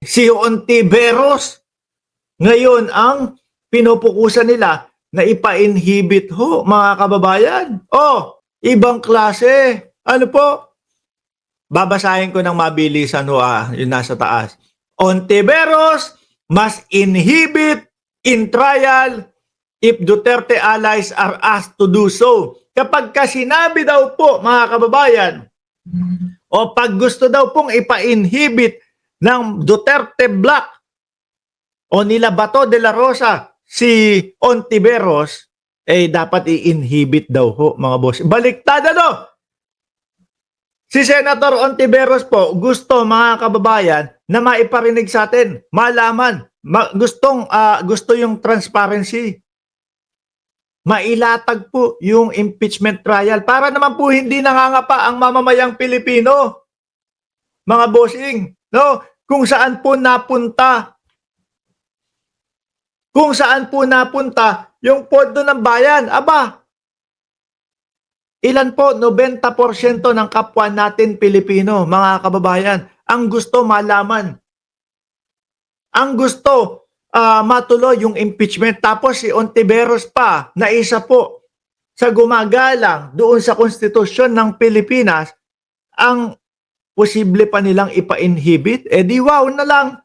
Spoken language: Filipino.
Si Ontiveros, ngayon ang pinupukusan nila na ipa-inhibit ho, mga kababayan. Oh, ibang klase. Ano po? Babasahin ko ng mabilisan ho, yung nasa taas. Ontiveros must inhibit in trial if Duterte allies are asked to do so. Kapag sinabi daw po, mga kababayan, o pag gusto daw pong ipa-inhibit ng Duterte Black o nila Bato de la Rosa si Ontiveros, dapat i-inhibit daw ho, mga boss. Baliktad ano? Si Senator Ontiveros po gusto, mga kababayan, na maiparinig sa atin, malaman, gusto yung transparency. Mailatag po yung impeachment trial para naman po hindi nangangapa ang mamamayang Pilipino. Mga bossing, no? Kung saan po napunta yung pondo ng bayan. Aba, ilan po? 90% ng kapwa natin Pilipino, mga kababayan, ang gusto malaman. Ang gusto matuloy yung impeachment. Tapos si Ontiveros pa, na isa po sa gumagalang doon sa konstitusyon ng Pilipinas, ang posible pa nilang ipa-inhibit, di wow na lang.